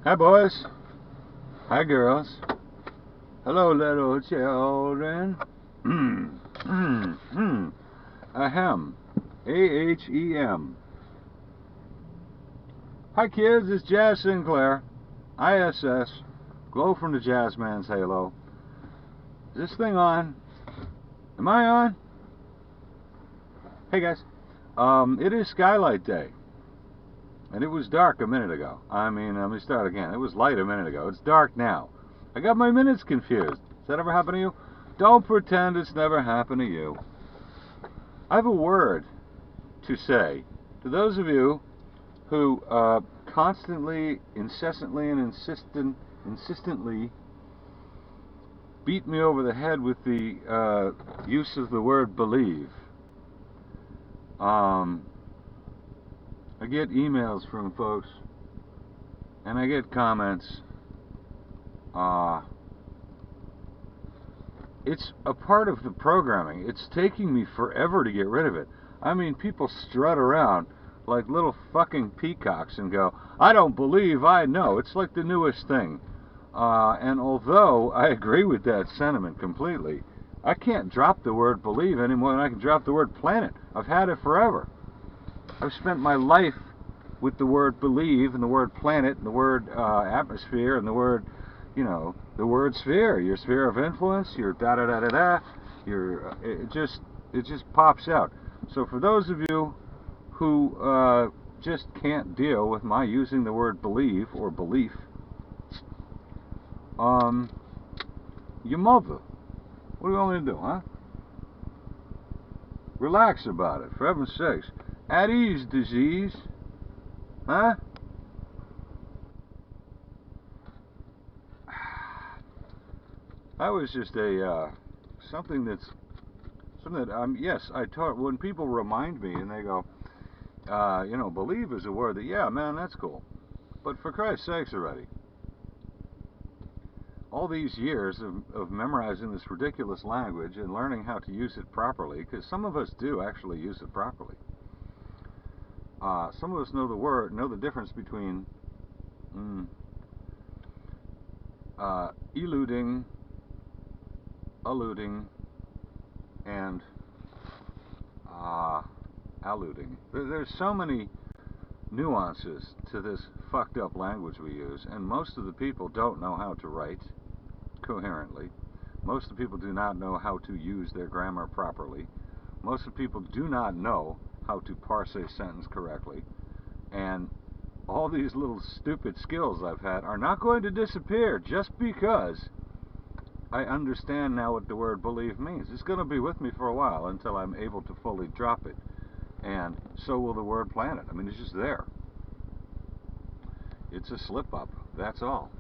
Hi, boys. Hi, girls. Hello, little children. Ahem. A-H-E-M. Hi, kids. It's Jazz Sinclair. ISS. Glow from the Jazzman's halo. Is this thing on? Am I on? Hey, guys. It is Skylight Day. And it was dark a minute ago. Let me start again. It was light a minute ago. It's dark now. I got my minutes confused. Has that ever happened to you? Don't pretend it's never happened to you. I have a word to say to those of you who constantly, incessantly, and insistently beat me over the head with the use of the word believe. I get emails from folks, and I get comments. It's a part of the programming. It's taking me forever to get rid of it. I mean, people strut around like little fucking peacocks and go, I don't believe I know. It's like the newest thing. And although I agree with that sentiment completely, I can't drop the word believe any more than I can drop the word planet. I've had it forever. I've spent my life with the word believe and the word planet and the word atmosphere and the word, the word sphere, your sphere of influence, your da-da-da-da-da, it just pops out. So for those of you who just can't deal with my using the word believe or belief, your mother, what do you want me to do, huh? Relax about it, for heaven's sakes. At ease, disease. Huh? That was just something that yes, I taught when people remind me and they go, believe is a word that, yeah, man, that's cool. But for Christ's sakes already. All these years of memorizing this ridiculous language and learning how to use it properly, because some of us do actually use it properly. Some of us know the difference between eluding, alluding, and alluding. There's so many nuances to this fucked up language we use, and most of the people don't know how to write coherently. Most of the people do not know how to use their grammar properly. Most of the people do not know how to parse a sentence correctly, and all these little stupid skills I've had are not going to disappear just because I understand now what the word believe means. It's going to be with me for a while until I'm able to fully drop it, and so will the word planet. I mean, it's just there. It's a slip-up, that's all.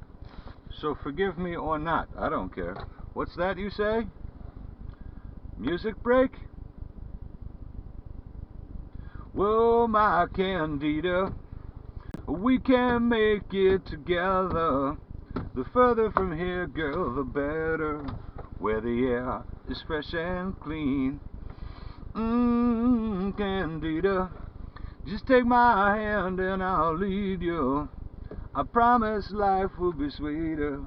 So forgive me or not, I don't care. What's that you say? Music break? Whoa, my Candida, we can make it together. The further from here, girl, the better. Where the air is fresh and clean. Candida, just take my hand and I'll lead you. I promise life will be sweeter,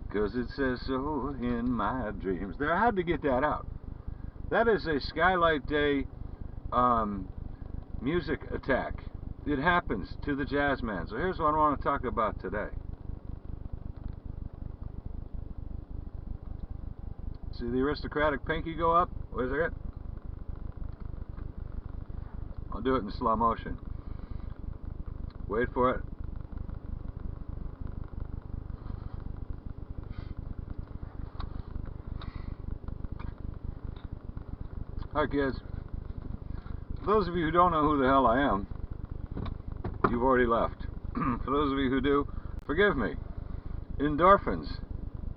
'cause it says so in my dreams. There, I had to get that out. That is a Skylight Day music attack. It happens to the Jazzman. So here's what I want to talk about today. See the aristocratic pinky go up? Where's it? I'll do it in slow motion. Wait for it. Hi, kids. For those of you who don't know who the hell I am, you've already left. For those of you who do, forgive me. Endorphins.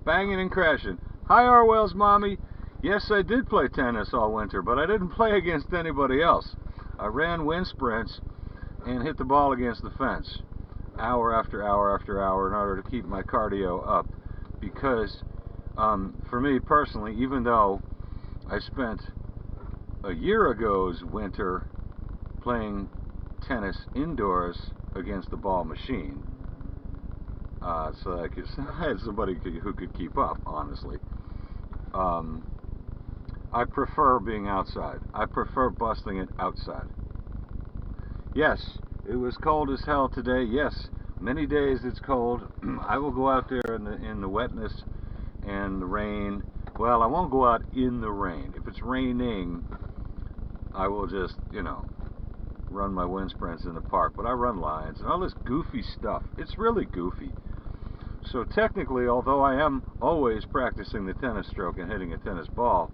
Banging and crashing. Hi, Orwell's mommy. Yes, I did play tennis all winter, but I didn't play against anybody else. I ran wind sprints and hit the ball against the fence hour after hour after hour in order to keep my cardio up. Because, for me personally, even though I spent a year ago's winter playing tennis indoors against the ball machine, so that I had somebody who could keep up, honestly. I prefer being outside. I prefer busting it outside. Yes, it was cold as hell today. Yes, many days it's cold. I will go out there in the wetness and the rain. Well, I won't go out in the rain. If it's raining, I will just, run my wind sprints in the park. But I run lines and all this goofy stuff. It's really goofy. So technically, although I am always practicing the tennis stroke and hitting a tennis ball,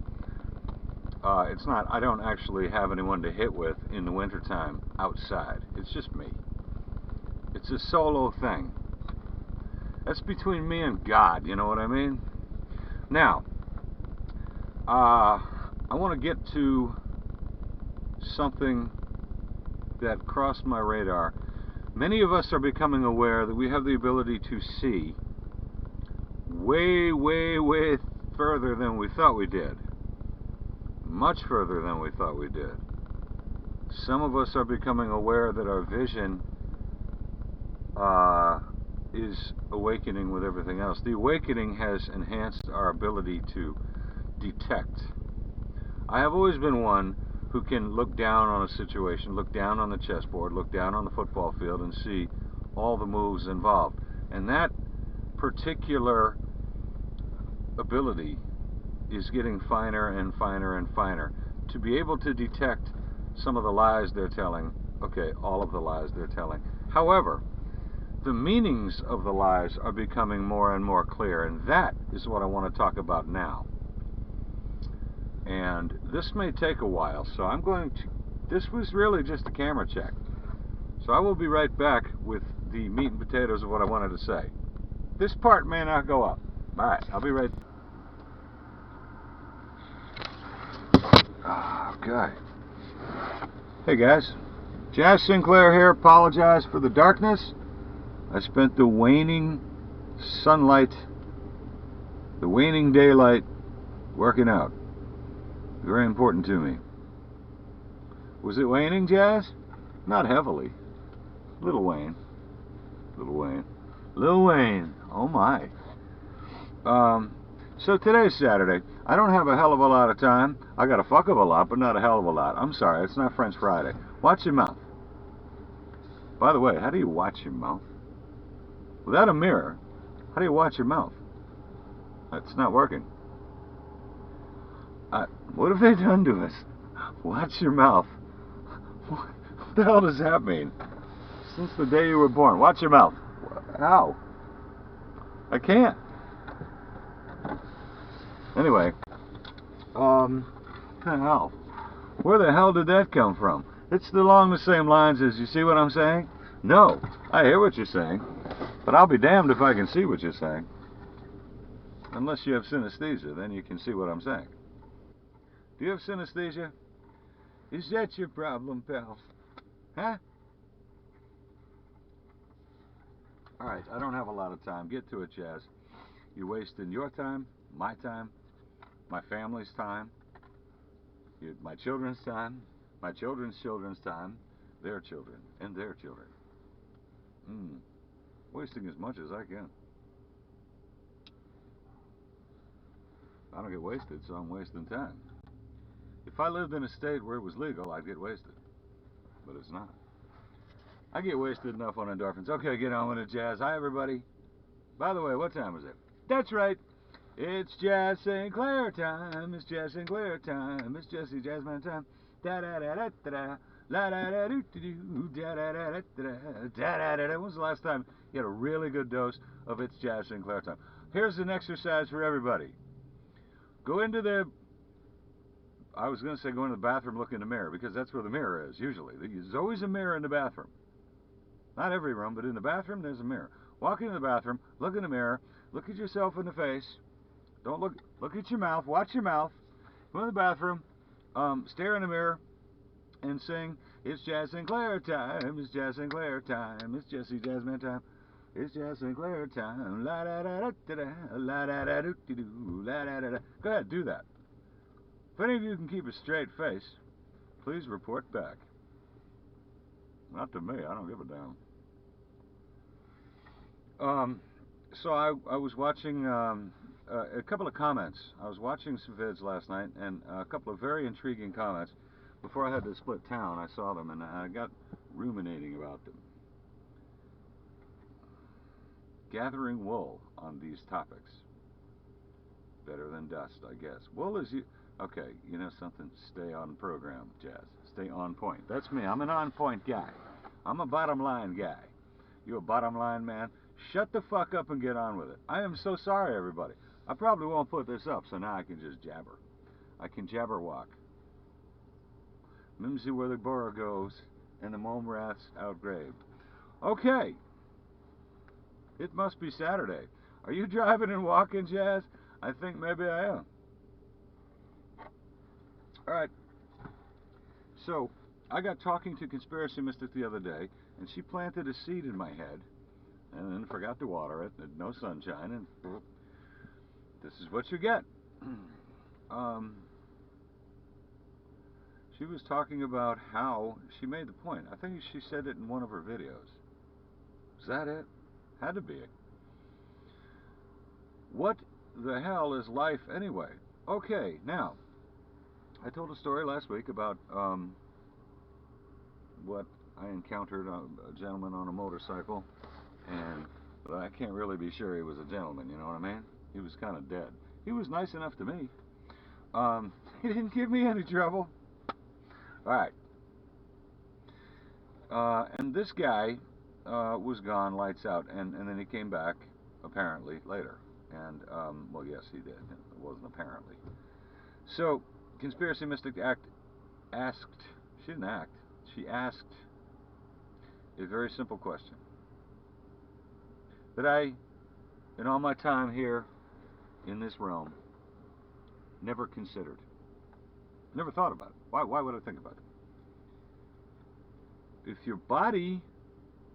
it's not, I don't actually have anyone to hit with in the wintertime outside. It's just me. It's a solo thing. That's between me and God, you know what I mean? Now, I want to get to something that crossed my radar. Many of us are becoming aware that we have the ability to see way, way, way further than we thought we did. Much further than we thought we did. Some of us are becoming aware that our vision is awakening with everything else. The awakening has enhanced our ability to detect. I have always been one who can look down on a situation, look down on the chessboard, look down on the football field and see all the moves involved. And that particular ability is getting finer and finer and finer. To be able to detect some of the lies they're telling, okay, all of the lies they're telling. However, the meanings of the lies are becoming more and more clear, and that is what I want to talk about now. And this may take a while, so I'm going to, this was really just a camera check. So I will be right back with the meat and potatoes of what I wanted to say. This part may not go up. Alright, I'll be right back. Okay. Hey guys, Jazz Sinclair here. Apologize for the darkness. I spent the waning sunlight, the waning daylight working out. Very important to me. Was it waning, Jazz? Not heavily. Little Wayne. Little Wayne. Lil Wayne. Oh my. So today's Saturday. I don't have a hell of a lot of time. I got a fuck of a lot, but not a hell of a lot. I'm sorry, it's not French Friday. Watch your mouth. By the way, how do you watch your mouth? Without a mirror, how do you watch your mouth? It's not working. What have they done to us? Watch your mouth. What the hell does that mean? Since the day you were born. Watch your mouth. How? I can't. Anyway, what the hell? Where the hell did that come from? It's along the same lines as, you see what I'm saying? No, I hear what you're saying, but I'll be damned if I can see what you're saying. Unless you have synesthesia, then you can see what I'm saying. Do you have synesthesia? Is that your problem, pal? Huh? Alright, I don't have a lot of time. Get to it, Chaz. You're wasting your time, my family's time, my children's time, my children's children's time, their children, and their children. Wasting as much as I can. I don't get wasted, so I'm wasting time. If I lived in a state where it was legal, I'd get wasted. But it's not. I get wasted enough on endorphins. Okay, get on with it, Jazz. Hi, everybody. By the way, what time is it? That's right. It's Jazz Sinclair time. It's Jazz Sinclair time. It's Jesse Jazzman time. Da da da da da. La da da doo doo. Da da da da da. Da da da da. When was the last time you had a really good dose of It's Jazz Sinclair time? Here's an exercise for everybody. Go into the, I was going to say go into the bathroom, look in the mirror, because that's where the mirror is usually. There's always a mirror in the bathroom. Not every room, but in the bathroom there's a mirror. Walk into the bathroom, look in the mirror, look at yourself in the face. Don't look at your mouth, watch your mouth. Go in the bathroom, stare in the mirror, and sing, It's Jazz Sinclair time, it's Jazz Sinclair time, it's Jesse Jazzman time, it's Jazz Sinclair time, la da da da da, la da da doo doo, la da da da. Go ahead, do that. If any of you can keep a straight face, please report back. Not to me, I don't give a damn. So I was watching a couple of comments. I was watching some vids last night, and a couple of very intriguing comments. Before I had to split town, I saw them, and I got ruminating about them. Gathering wool on these topics. Better than dust, I guess. Wool is you. Okay, you know something? Stay on program, Jazz. Stay on point. That's me. I'm an on point guy. I'm a bottom line guy. You a bottom line man? Shut the fuck up and get on with it. I am so sorry, everybody. I probably won't put this up, so now I can just jabber. I can jabber walk. Mimsy where the borough goes, and the mome rats outgraved. Okay. It must be Saturday. Are you driving and walking, Jazz? I think maybe I am. Alright. So, I got talking to Conspiracy Mystic the other day, and she planted a seed in my head, and then forgot to water it, no sunshine, and this is what you get. She was talking about how, she made the point, I think she said it in one of her videos. Is that it? Had to be it. What the hell is life anyway? Okay, now, I told a story last week about what I encountered, a gentleman on a motorcycle, and I can't really be sure he was a gentleman, you know what I mean? He was kind of dead. He was nice enough to me. He didn't give me any trouble. Alright. And this guy was gone, lights out, and then he came back, apparently, later. And, well, yes, he did. It wasn't apparently. So, Conspiracy Mystic asked, she didn't act, she asked a very simple question that I, in all my time here in this realm, never considered. Never thought about it. Why would I think about it? If your body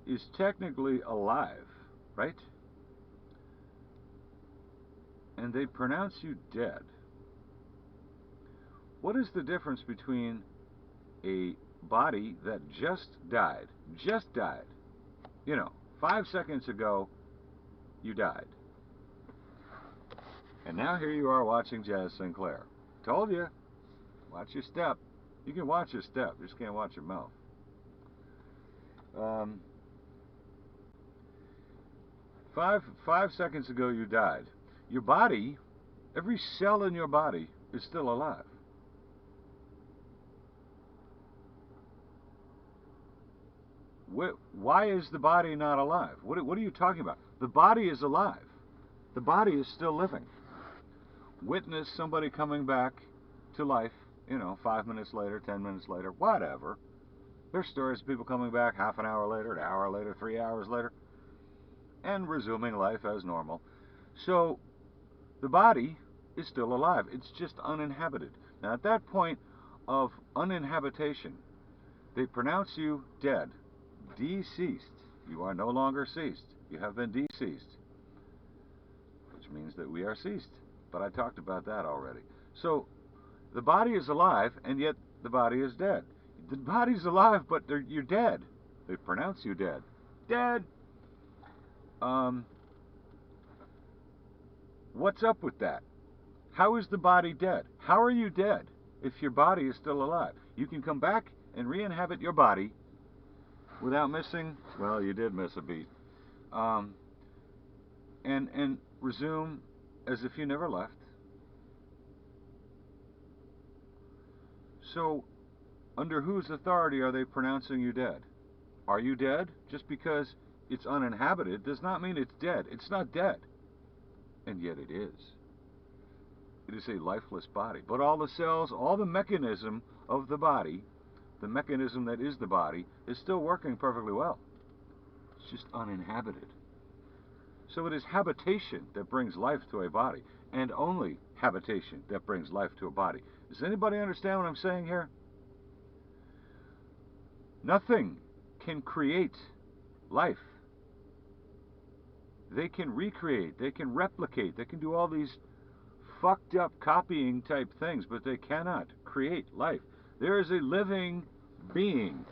is technically alive, right? And they pronounce you dead, what is the difference between a body that just died, you know, 5 seconds ago you died, and now here you are watching Jazz Sinclair. Told you, watch your step. You can watch your step, you just can't watch your mouth. Five seconds ago you died. Your body, every cell in your body is still alive. Why is the body not alive? What are you talking about? The body is alive. The body is still living. Witness somebody coming back to life, you know, 5 minutes later, 10 minutes later, whatever. There's stories of people coming back half an hour later, an hour later, 3 hours later, and resuming life as normal. So, the body is still alive. It's just uninhabited. Now, at that point of uninhabitation, they pronounce you dead. Deceased. You are no longer ceased. You have been deceased. Which means that we are ceased. But I talked about that already. So, the body is alive, and yet the body is dead. The body's alive, but you're dead. They pronounce you dead. Dead! What's up with that? How is the body dead? How are you dead if your body is still alive? You can come back and re-inhabit your body without missing, well, you did miss a beat, and resume as if you never left. So, under whose authority are they pronouncing you dead? Are you dead? Just because it's uninhabited does not mean it's dead. It's not dead. And yet it is. It is a lifeless body. But all the cells, all the mechanism of the body, the mechanism that is the body, is still working perfectly well. It's just uninhabited. So it is habitation that brings life to a body, and only habitation that brings life to a body. Does anybody understand what I'm saying here? Nothing can create life. They can recreate, they can replicate, they can do all these fucked up copying type things, but they cannot create life. There is a living being.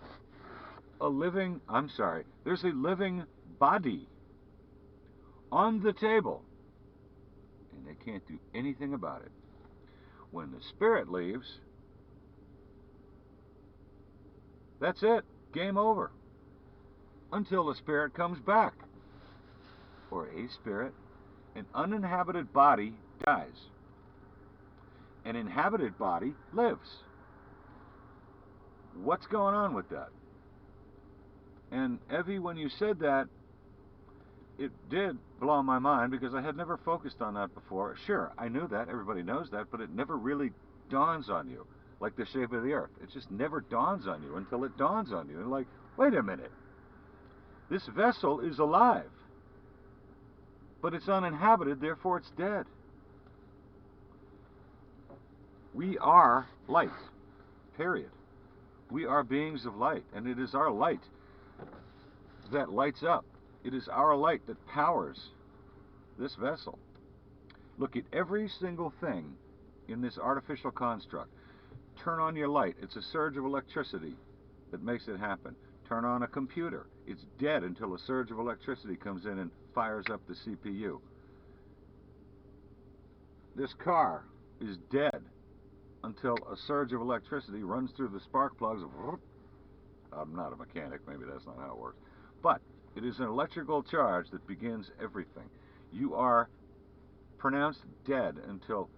There's a living body. on the table, and they can't do anything about it. When the spirit leaves, that's it. Game over. Until the spirit comes back. Or a spirit. An uninhabited body dies. An inhabited body lives. What's going on with that? And Evie, when you said that, it did blow my mind because I had never focused on that before. Sure, I knew that, everybody knows that, but it never really dawns on you. Like the shape of the earth. It just never dawns on you until it dawns on you. And like, wait a minute. This vessel is alive. But it's uninhabited, therefore it's dead. We are light. Period. We are beings of light. And it is our light that lights up. It is our light that powers this vessel. Look at every single thing in this artificial construct. Turn on your light. It's a surge of electricity that makes it happen. Turn on a computer. It's dead until a surge of electricity comes in and fires up the CPU. This car is dead until a surge of electricity runs through the spark plugs. I'm not a mechanic. Maybe that's not how it works. But it is an electrical charge that begins everything. You are pronounced dead until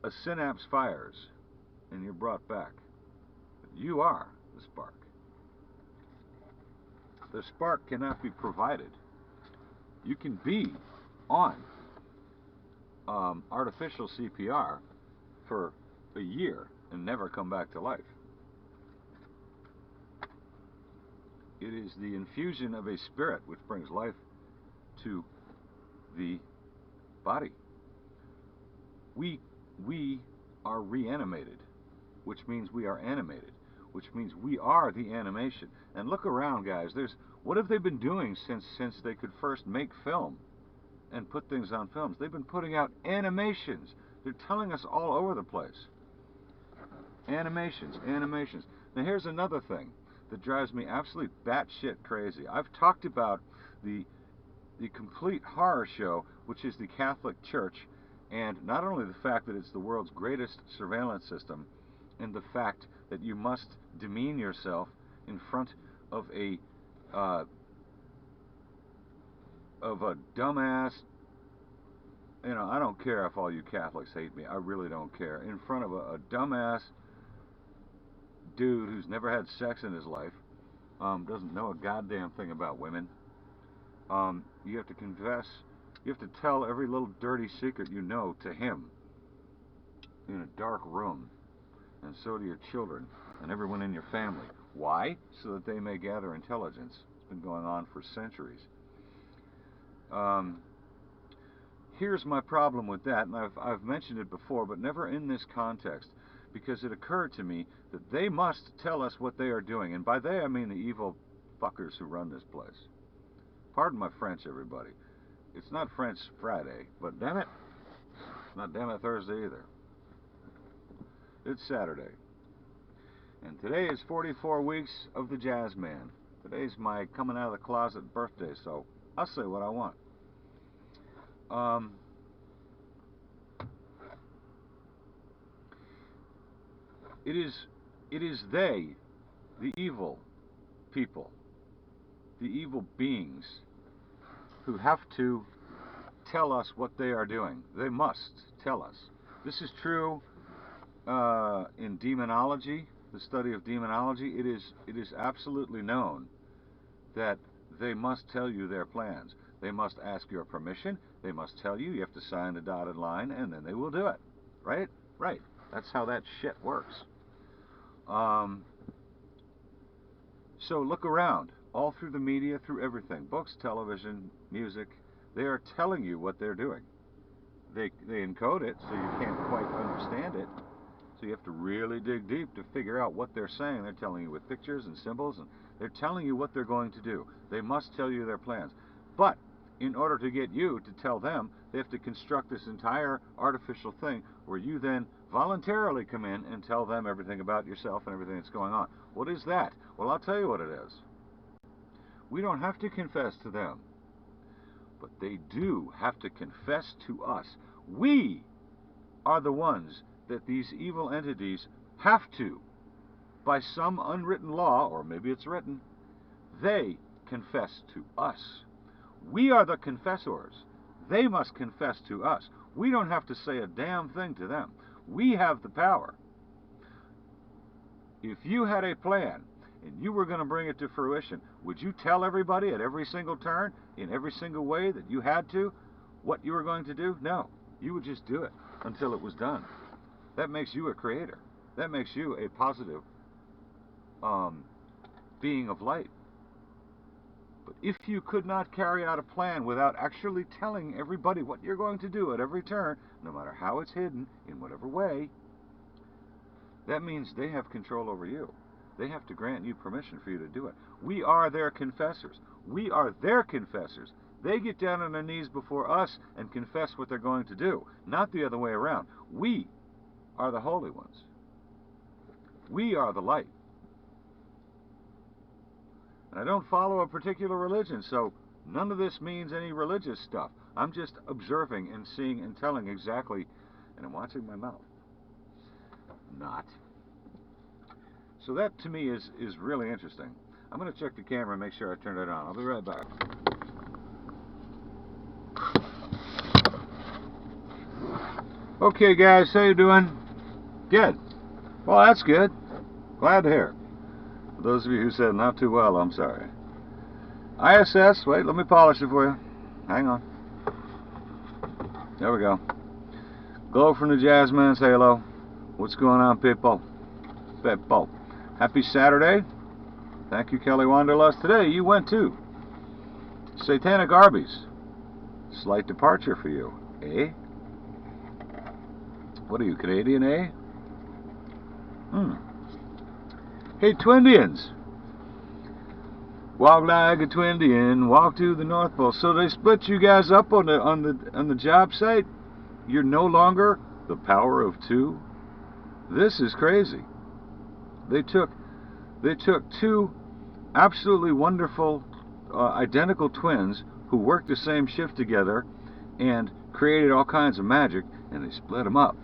a synapse fires and you're brought back. You are the spark. The spark cannot be provided. You can be on artificial CPR for a year and never come back to life. It is the infusion of a spirit which brings life to the body. We are reanimated, which means we are animated, which means we are the animation. And look around, guys. What have they been doing since they could first make film and put things on films? They've been putting out animations. They're telling us all over the place. Animations, animations. Now here's another thing that drives me absolutely batshit crazy. I've talked about the complete horror show, which is the Catholic Church, and not only the fact that it's the world's greatest surveillance system, and the fact that you must demean yourself in front of a dumbass. You know, I don't care if all you Catholics hate me. I really don't care. In front of a dumbass dude who's never had sex in his life, doesn't know a goddamn thing about women. You have to confess. You have to tell every little dirty secret you know to him in a dark room. And so do your children and everyone in your family. Why? So that they may gather intelligence. It's been going on for centuries. Here's my problem with that, and I've mentioned it before, but never in this context, because it occurred to me that they must tell us what they are doing. And by they, I mean the evil fuckers who run this place. Pardon my French, everybody. It's not French Friday, but damn it, it's not damn it Thursday either. It's Saturday. And today is 44 weeks of the Jazz Man. Today's my coming out of the closet birthday, so I'll say what I want. It is they, the evil people, the evil beings, who have to tell us what they are doing. They must tell us. This is true in demonology, the study of demonology. It is absolutely known that they must tell you their plans. They must ask your permission. They must tell you. You have to sign the dotted line, and then they will do it. Right? Right. That's how that shit works. So look around. All through the media, through everything. Books, television, music. They are telling you what they're doing. They encode it so you can't quite understand it. So you have to really dig deep to figure out what they're saying. They're telling you with pictures and symbols, and they're telling you what they're going to do. They must tell you their plans. But in order to get you to tell them, they have to construct this entire artificial thing where you then voluntarily come in and tell them everything about yourself and everything that's going on. What is that? Well, I'll tell you what it is. We don't have to confess to them. But they do have to confess to us. We are the ones that these evil entities have to, by some unwritten law, or maybe it's written, they confess to us. We are the confessors. They must confess to us. We don't have to say a damn thing to them. We have the power. If you had a plan and you were going to bring it to fruition, would you tell everybody at every single turn, in every single way that you had to, what you were going to do? No. You would just do it until it was done. That makes you a creator. That makes you a positive being of light. But if you could not carry out a plan without actually telling everybody what you're going to do at every turn, no matter how it's hidden, in whatever way, that means they have control over you. They have to grant you permission for you to do it. We are their confessors. We are their confessors. They get down on their knees before us and confess what they're going to do, not the other way around. We are the holy ones. We are the light. And I don't follow a particular religion, so none of this means any religious stuff. I'm just observing and seeing and telling exactly, and I'm watching my mouth. Not. So that to me is really interesting. I'm going to check the camera and make sure I turn it on. I'll be right back. Okay guys, how you doing? Good. Well, that's good. Glad to hear. For those of you who said not too well, I'm sorry. ISS, wait, let me polish it for you. Hang on. There we go. Glow from the Jazzman's Halo. What's going on, people? People. Happy Saturday. Thank you, Kelly Wanderlust. Today you went to Satanic Arby's. Slight departure for you, eh? What are you, Canadian, eh? Hey, Twindians. Walk like a Twindian, walk to the North Pole. So they split you guys up on the job site? You're no longer the power of two? This is crazy. They took two absolutely wonderful identical twins who worked the same shift together and created all kinds of magic, and they split them up.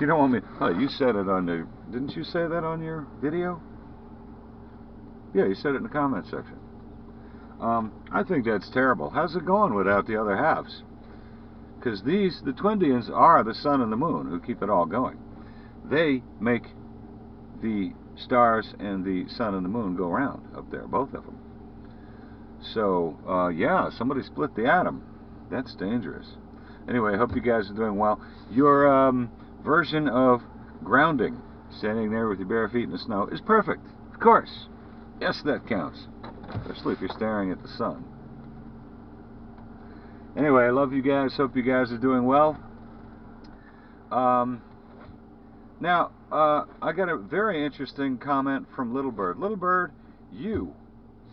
You don't want me... Oh, you said it on the... Didn't you say that on your video? Yeah, you said it in the comment section. I think that's terrible. How's it going without the other halves? Because the Twindians are the sun and the moon who keep it all going. They make the stars and the sun and the moon go around up there, both of them. So, yeah, somebody split the atom. That's dangerous. Anyway, I hope you guys are doing well. Your version of grounding, standing there with your bare feet in the snow, is perfect. Of course. Yes, that counts. Especially if you're staring at the sun. Anyway, I love you guys. Hope you guys are doing well. Now, I got a very interesting comment from Little Bird. Little Bird, you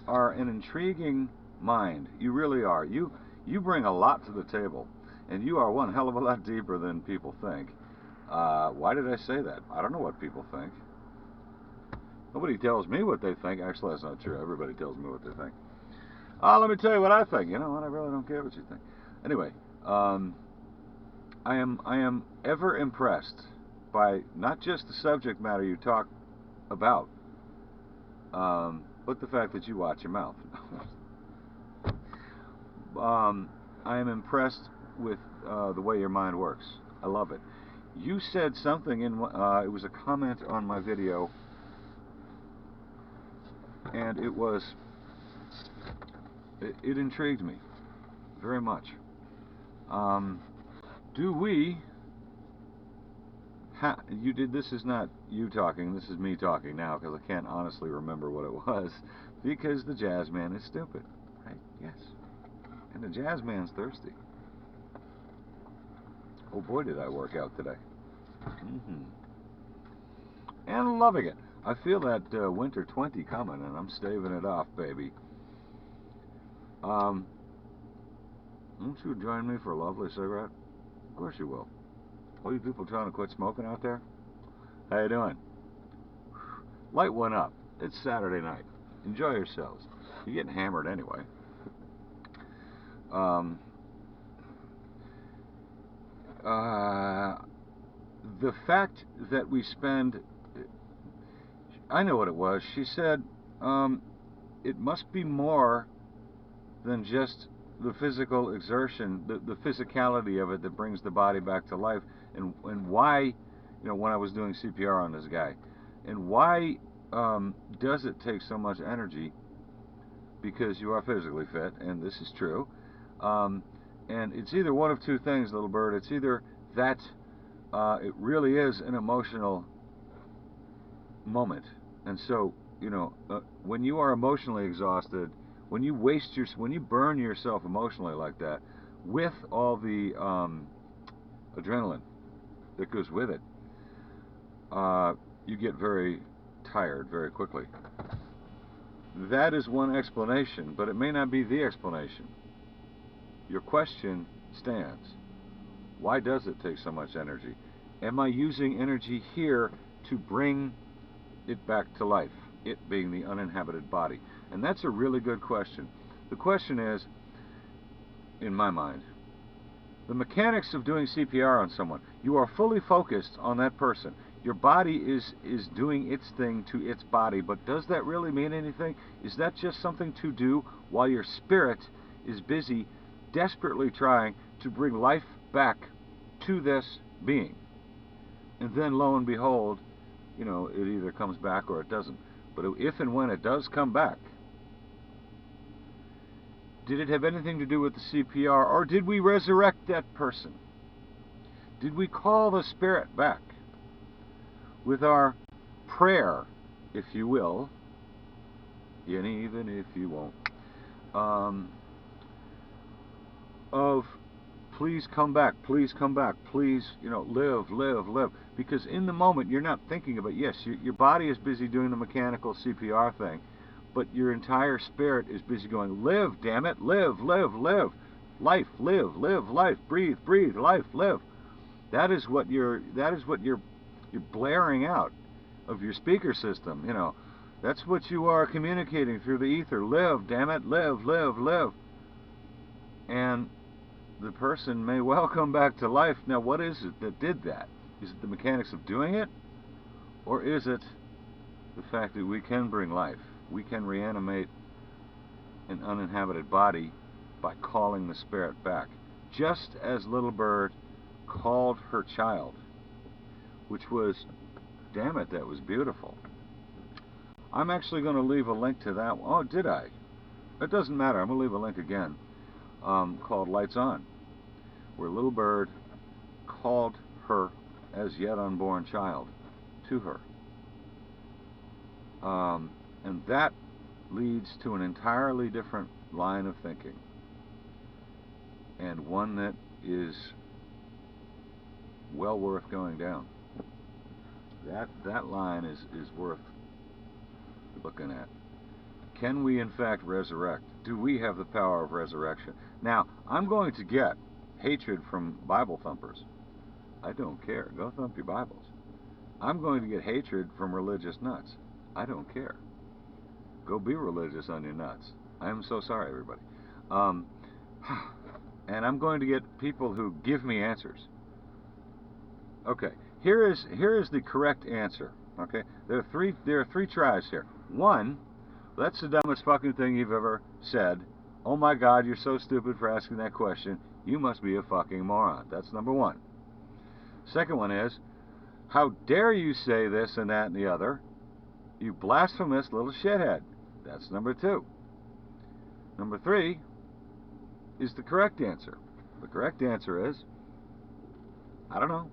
are an intriguing mind. You really are. You bring a lot to the table. And you are one hell of a lot deeper than people think. Why did I say that? I don't know what people think. Nobody tells me what they think. Actually, that's not true. Everybody tells me what they think. Let me tell you what I think. You know what? I really don't care what you think. Anyway, I am ever impressed by not just the subject matter you talk about, but the fact that you watch your mouth. I am impressed with the way your mind works. I love it. You said something in it was a comment on my video, and it intrigued me very much. Do we you did this is not you talking, this is me talking now, because I can't honestly remember what it was, because the jazz man is stupid, right? Yes. And the jazz man's thirsty. Oh boy, did I work out today. And loving it. I feel that winter 20 coming, and I'm staving it off, baby. Won't you join me for a lovely cigarette? Of course you will. All you people trying to quit smoking out there? How you doing? Light one up. It's Saturday night. Enjoy yourselves. You're getting hammered anyway. Um, uh, the fact that we spend, I know what it was. She said, it must be more than just the physical exertion, the physicality of it that brings the body back to life, and why, when I was doing CPR on this guy, and why does it take so much energy? Because you are physically fit, and this is true, and it's either one of two things, little bird. It's either that it really is an emotional moment, and so when you are emotionally exhausted, when you when you burn yourself emotionally like that, with all the adrenaline that goes with it, you get very tired very quickly. That is one explanation, but it may not be the explanation. Your question stands. Why does it take so much energy? Am I using energy here to bring it back to life? It being the uninhabited body. And that's a really good question. The question is, in my mind, the mechanics of doing CPR on someone. You are fully focused on that person. Your body is doing its thing to its body, but does that really mean anything? Is that just something to do while your spirit is busy desperately trying to bring life back to this being? And then lo and behold, it either comes back or it doesn't. But if and when it does come back, did it have anything to do with the CPR, or did we resurrect that person? Did we call the spirit back with our prayer, if you will, and even if you won't, of please come back, please come back, please, live, live, live. Because in the moment, you're not thinking about, yes, your body is busy doing the mechanical CPR thing, but your entire spirit is busy going, live, damn it, live, live, live. Life, live, live, life, breathe, breathe, life, live. That is what you're blaring out of your speaker system, That's what you are communicating through the ether. Live, damn it, live, live, live. And the person may well come back to life. Now, what is it that did that? Is it the mechanics of doing it? Or is it the fact that we can bring life? We can reanimate an uninhabited body by calling the spirit back. Just as Little Bird called her child, which was, damn it, that was beautiful. I'm actually going to leave a link to that. Oh, did I? It doesn't matter. I'm going to leave a link again, called Lights On, where Little Bird called her as yet unborn child to her. And that leads to an entirely different line of thinking, and one that is well worth going down. That line is worth looking at. Can we in fact resurrect? Do we have the power of resurrection? Now, I'm going to get hatred from Bible thumpers. I don't care. Go thump your Bibles. I'm going to get hatred from religious nuts. I don't care. Go be religious on your nuts. I am so sorry, everybody. And I'm going to get people who give me answers. Okay, here is the correct answer. Okay, there are three tries here. One, that's the dumbest fucking thing you've ever said. Oh my God, you're so stupid for asking that question. You must be a fucking moron. That's number one. Second one is, how dare you say this and that and the other? You blasphemous little shithead. That's number two. Number three is the correct answer. The correct answer is, I don't know.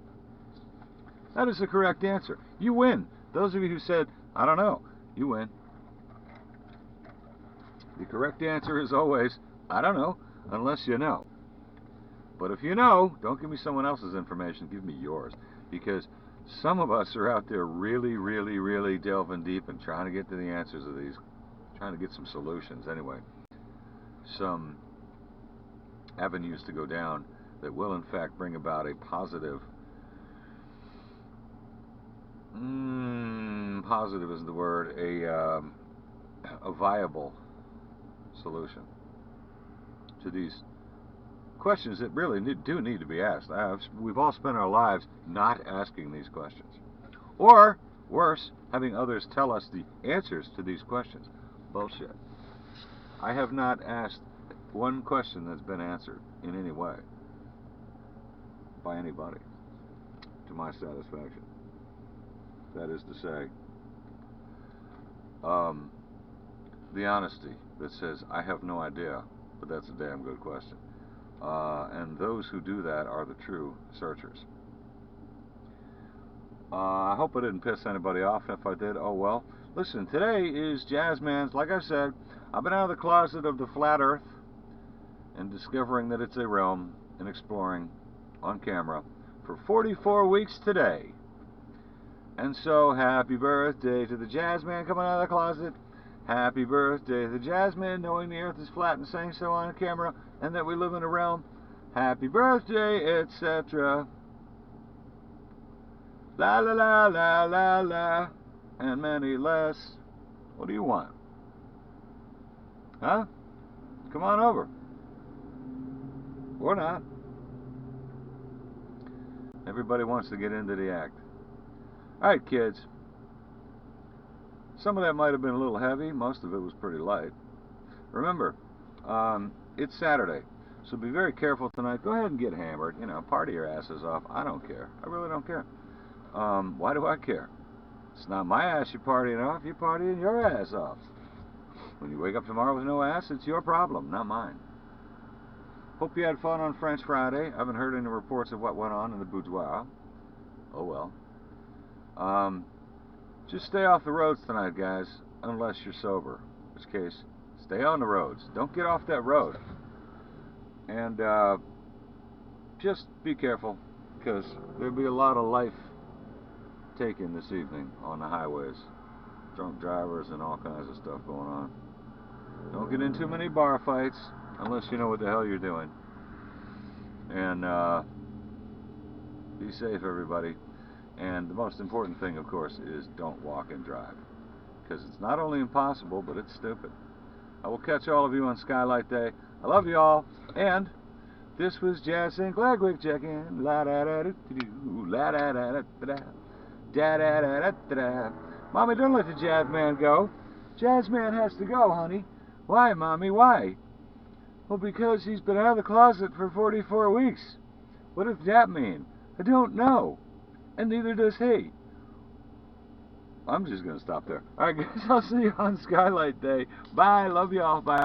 That is the correct answer. You win. Those of you who said, I don't know, you win. The correct answer is always, I don't know, unless you know. But if you know, don't give me someone else's information, give me yours. Because some of us are out there really, really, really delving deep and trying to get to the answers of these, trying to get some solutions anyway. Some avenues to go down that will in fact bring about a positive, positive is the word, a viable solution to these questions that really do need to be asked. We've all spent our lives not asking these questions. Or, worse, having others tell us the answers to these questions. Bullshit. I have not asked one question that's been answered in any way by anybody to my satisfaction. That is to say, the honesty that says, I have no idea, but that's a damn good question. And those who do that are the true searchers. I hope I didn't piss anybody off, and if I did, oh well. Listen, today is Jazzman's, like I said, I've been out of the closet of the flat earth and discovering that it's a realm and exploring on camera for 44 weeks today. And so, happy birthday to the Jazzman coming out of the closet. Happy birthday to the Jazzman knowing the earth is flat and saying so on camera, and that we live in a realm. Happy birthday, etc. La la la la la la, and many less. What do you want? Huh? Come on over. Or not. Everybody wants to get into the act. Alright, kids. Some of that might have been a little heavy. Most of it was pretty light. Remember, it's Saturday, so be very careful tonight. Go ahead and get hammered. You know, party your asses off. I don't care. I really don't care. Why do I care? It's not my ass you're partying off. You're partying your ass off. When you wake up tomorrow with no ass, it's your problem, not mine. Hope you had fun on French Friday. I haven't heard any reports of what went on in the boudoir. Oh well. Just stay off the roads tonight, guys, unless you're sober. In which case, stay on the roads. Don't get off that road. And just be careful, because there'll be a lot of life taken this evening on the highways. Drunk drivers and all kinds of stuff going on. Don't get in too many bar fights unless you know what the hell you're doing. And be safe, everybody. And the most important thing, of course, is don't walk and drive. Because it's not only impossible, but it's stupid. I will catch all of you on Skylight Day. I love you all. And this was Jazz Sinclair. Quick check-in. La-da-da-da-da-doo. La-da-da-da-da-da. Da-da-da-da-da-da. Mommy, don't let the Jazzman go. Jazzman has to go, honey. Why, Mommy? Why? Well, because he's been out of the closet for 44 weeks. What does that mean? I don't know. And neither does he. I'm just going to stop there. Alright, guys, I'll see you on Skylight Day. Bye. Love you all. Bye.